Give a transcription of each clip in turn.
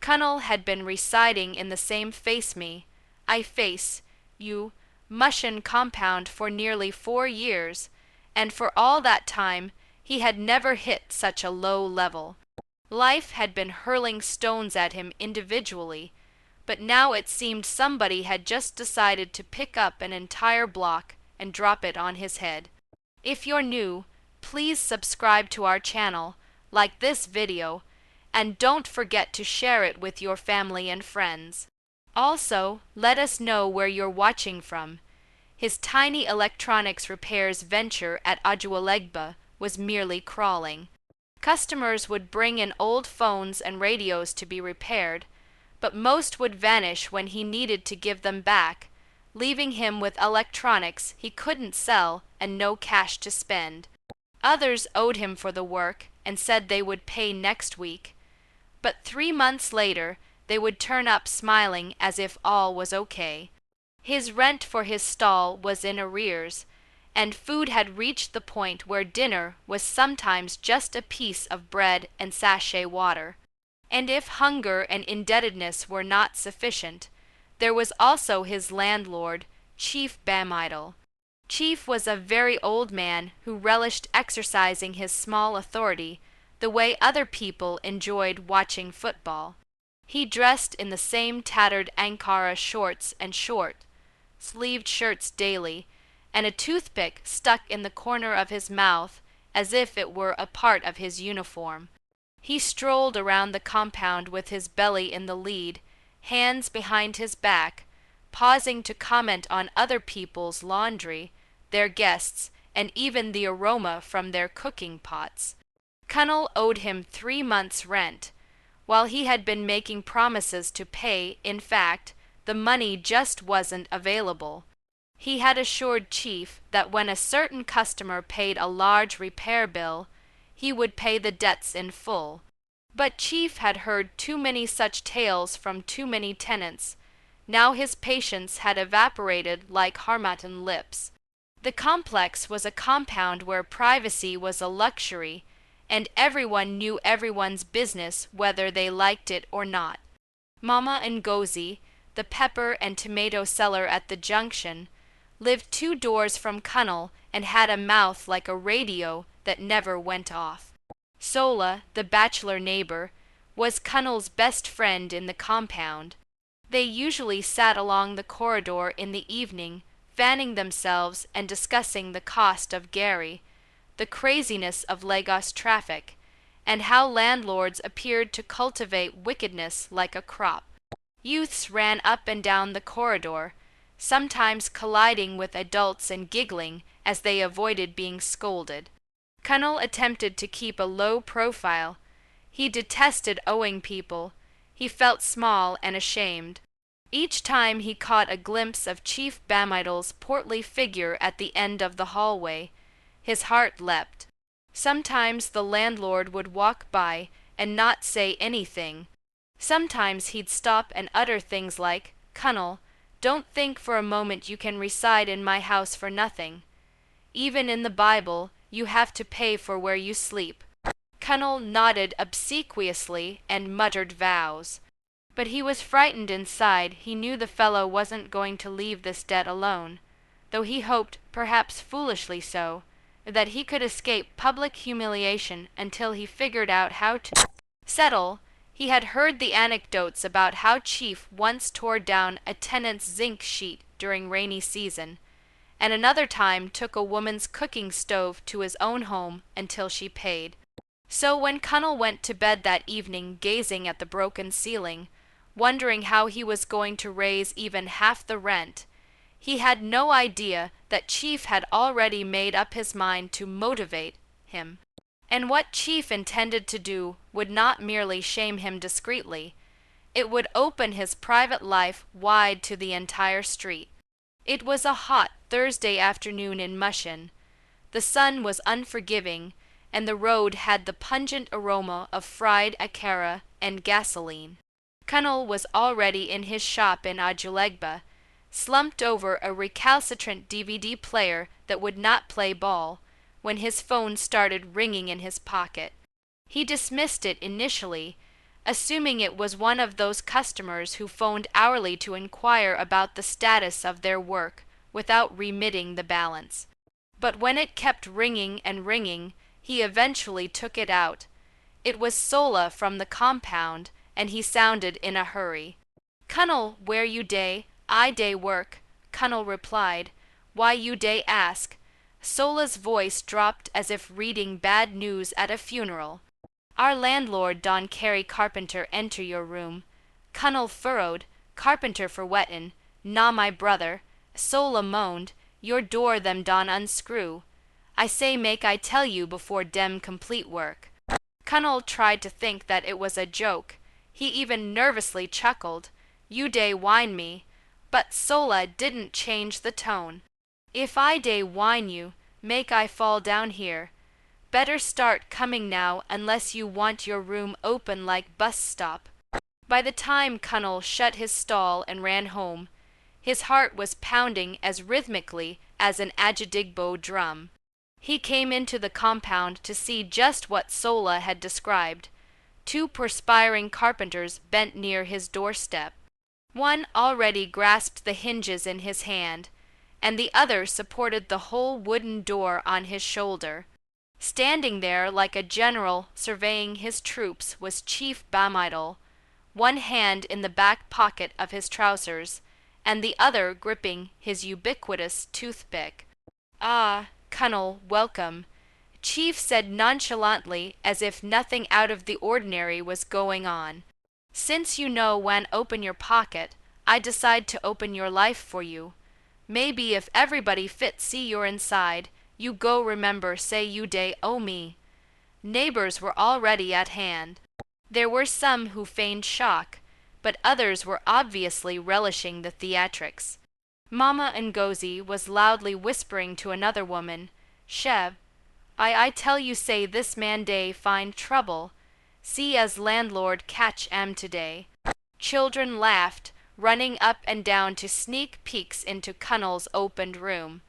Cunnel had been residing in the same you Mushin compound for nearly 4 years, and for all that time he had never hit such a low level. Life had been hurling stones at him individually, but now it seemed somebody had just decided to pick up an entire block and drop it on his head. If you're new, please subscribe to our channel, like this video, and don't forget to share it with your family and friends. Also, let us know where you're watching from. His tiny electronics repairs venture at Ajualegba was merely crawling. Customers would bring in old phones and radios to be repaired, but most would vanish when he needed to give them back, leaving him with electronics he couldn't sell and no cash to spend. Others owed him for the work and said they would pay next week, but 3 months later they would turn up smiling as if all was okay. His rent for his stall was in arrears, and food had reached the point where dinner was sometimes just a piece of bread and sachet water. And if hunger and indebtedness were not sufficient, there was also his landlord, Chief Bamidel. Chief was a very old man who relished exercising his small authority the way other people enjoyed watching football. He dressed in the same tattered Ankara shorts and short-sleeved shirts daily, and a toothpick stuck in the corner of his mouth as if it were a part of his uniform. He strolled around the compound with his belly in the lead, hands behind his back, pausing to comment on other people's laundry, their guests, and even the aroma from their cooking pots. Cunnel owed him 3 months' rent. While he had been making promises to pay, in fact, the money just wasn't available. He had assured Chief that when a certain customer paid a large repair bill, he would pay the debts in full. But Chief had heard too many such tales from too many tenants. Now his patience had evaporated like Harmattan lips. The complex was a compound where privacy was a luxury, and everyone knew everyone's business whether they liked it or not. Mama Ngozi, the pepper and tomato seller at the junction, lived 2 doors from Cunnel and had a mouth like a radio that never went off. Sola, the bachelor neighbor, was Cunnel's best friend in the compound. They usually sat along the corridor in the evening, fanning themselves and discussing the cost of Gary, the craziness of Lagos traffic, and how landlords appeared to cultivate wickedness like a crop. Youths ran up and down the corridor, sometimes colliding with adults and giggling as they avoided being scolded. Cunnel attempted to keep a low profile. He detested owing people. He felt small and ashamed. Each time he caught a glimpse of Chief Bamidel's portly figure at the end of the hallway, his heart leapt. Sometimes the landlord would walk by and not say anything. Sometimes he'd stop and utter things like, "Cunnel, don't think for a moment you can reside in my house for nothing. Even in the Bible, you have to pay for where you sleep." Cunnel nodded obsequiously and muttered vows. But he was frightened inside. He knew the fellow wasn't going to leave this debt alone, though he hoped, perhaps foolishly so, that he could escape public humiliation until he figured out how to settle. He had heard the anecdotes about how Chief once tore down a tenant's zinc sheet during rainy season, and another time took a woman's cooking stove to his own home until she paid. So when Cunnel went to bed that evening gazing at the broken ceiling, wondering how he was going to raise even half the rent, he had no idea that Chief had already made up his mind to motivate him. And what Chief intended to do would not merely shame him discreetly, it would open his private life wide to the entire street. It was a hot Thursday afternoon in Mushin. The sun was unforgiving, and the road had the pungent aroma of fried akara and gasoline. Cunnel was already in his shop in Ajulegba, slumped over a recalcitrant DVD player that would not play ball, when his phone started ringing in his pocket. He dismissed it initially, assuming it was one of those customers who phoned hourly to inquire about the status of their work without remitting the balance. But when it kept ringing and ringing, he eventually took it out. It was Sola from the compound, and he sounded in a hurry. "Cunnel, where you day? I day work," Cunnel replied. "Why you day ask?" Sola's voice dropped as if reading bad news at a funeral. "Our landlord don carry carpenter enter your room." Cunnel furrowed. "Carpenter for wettin', na my brother." Sola moaned. "Your door them don unscrew." "I say make I tell you before dem complete work." Cunnel tried to think that it was a joke. He even nervously chuckled. "You day whine me." But Sola didn't change the tone. "If I day whine you, make I fall down here. Better start coming now unless you want your room open like bus stop." By the time Cunnel shut his stall and ran home, his heart was pounding as rhythmically as an agidigbo drum. He came into the compound to see just what Sola had described. Two perspiring carpenters bent near his doorstep. One already grasped the hinges in his hand, and the other supported the whole wooden door on his shoulder. Standing there like a general surveying his troops was Chief Bamidal, one hand in the back pocket of his trousers, and the other gripping his ubiquitous toothpick. "Ah, Cunnel, welcome," Chief said nonchalantly as if nothing out of the ordinary was going on. "Since you know when open your pocket, I decide to open your life for you. Maybe if everybody fit see your inside, you go remember say you day owe me." Neighbors were already at hand. There were some who feigned shock, but others were obviously relishing the theatrics. Mama Ngozi was loudly whispering to another woman, "Chev, I tell you say this man day find trouble. See as landlord catch am today." Children laughed, running up and down to sneak peeks into Cunnel's opened room.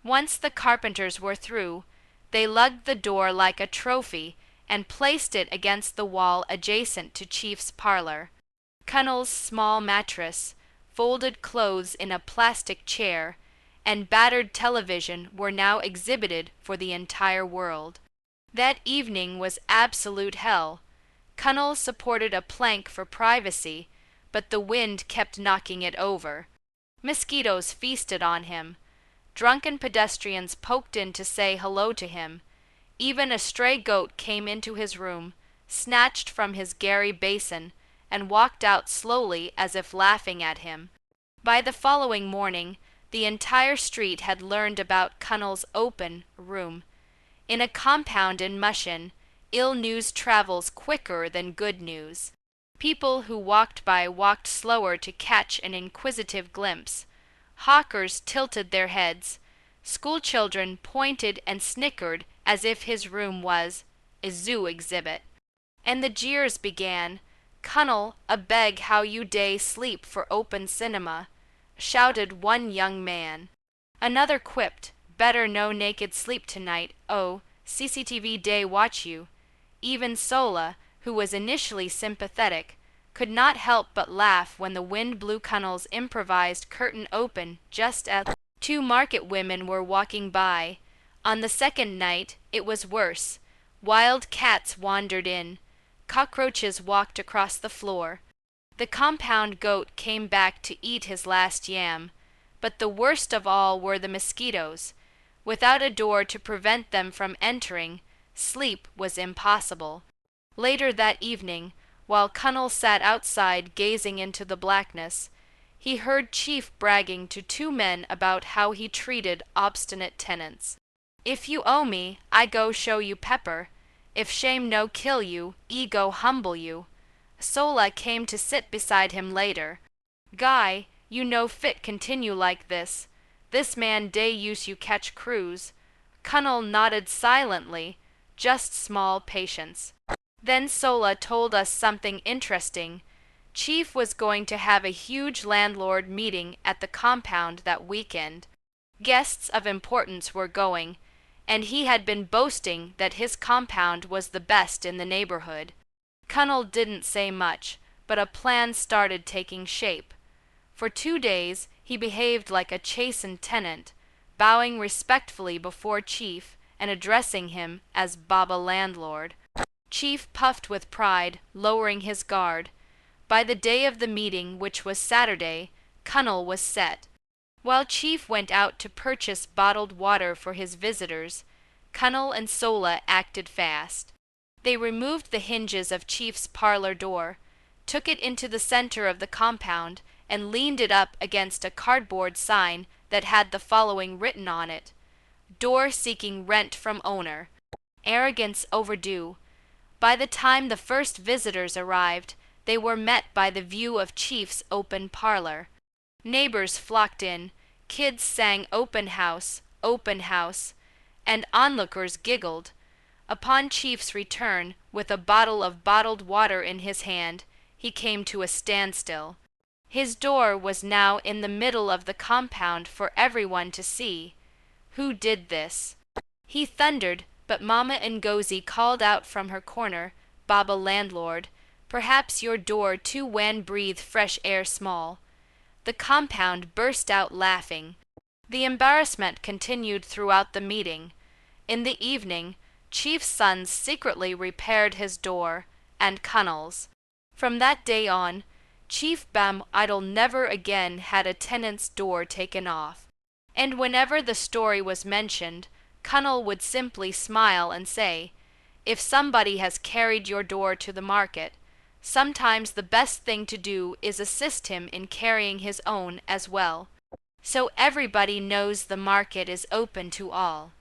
Once the carpenters were through, they lugged the door like a trophy and placed it against the wall adjacent to Chief's parlor. Cunnel's small mattress, folded clothes in a plastic chair, and battered television were now exhibited for the entire world. That evening was absolute hell. Cunnel supported a plank for privacy, but the wind kept knocking it over. Mosquitoes feasted on him. Drunken pedestrians poked in to say hello to him. Even a stray goat came into his room, snatched from his Gary basin, and walked out slowly as if laughing at him. By the following morning, the entire street had learned about Cunnel's open room. In a compound in Mushin, ill news travels quicker than good news. People who walked by walked slower to catch an inquisitive glimpse. Hawkers tilted their heads. Schoolchildren pointed and snickered as if his room was a zoo exhibit. And the jeers began. "Cunnel, a beg how you day sleep for open cinema," shouted one young man. Another quipped, "Better no naked sleep tonight, oh, CCTV day watch you." Even Sola, who was initially sympathetic, could not help but laugh when the wind blew Cunnel's improvised curtain open just as two market women were walking by. On the second night, it was worse. Wild cats wandered in. Cockroaches walked across the floor. The compound goat came back to eat his last yam. But the worst of all were the mosquitoes. Without a door to prevent them from entering, sleep was impossible. Later that evening, while Cunnel sat outside gazing into the blackness, he heard Chief bragging to two men about how he treated obstinate tenants. "If you owe me, I go show you pepper. If shame no kill you, e go humble you." Sola came to sit beside him later. "Guy, you no fit continue like this. This man day use you catch crews." Cunnel nodded silently, just small patience. Then Sola told us something interesting. Chief was going to have a huge landlord meeting at the compound that weekend. Guests of importance were going, and he had been boasting that his compound was the best in the neighborhood. Cunnel didn't say much, but a plan started taking shape. For 2 days he behaved like a chastened tenant, bowing respectfully before Chief and addressing him as Baba Landlord. Chief puffed with pride, lowering his guard. By the day of the meeting, which was Saturday, Cunnel was set. While Chief went out to purchase bottled water for his visitors, Cunnel and Sola acted fast. They removed the hinges of Chief's parlor door, took it into the center of the compound, and leaned it up against a cardboard sign that had the following written on it: "Door seeking rent from owner. Arrogance overdue." By the time the first visitors arrived, they were met by the view of Chief's open parlor. Neighbors flocked in, kids sang open house," and onlookers giggled. Upon Chief's return, with a bottle of bottled water in his hand, he came to a standstill. His door was now in the middle of the compound for everyone to see. Who did this? He thundered, but Mama Ngozi called out from her corner, "Baba Landlord, perhaps your door too wan breathe fresh air small." The compound burst out laughing. The embarrassment continued throughout the meeting. In the evening, Chief's sons secretly repaired his door, and Cunnel's. From that day on, Chief Bam Idol never again had a tenant's door taken off. And whenever the story was mentioned, Cunnel would simply smile and say, "If somebody has carried your door to the market, sometimes the best thing to do is assist him in carrying his own as well." So everybody knows the market is open to all.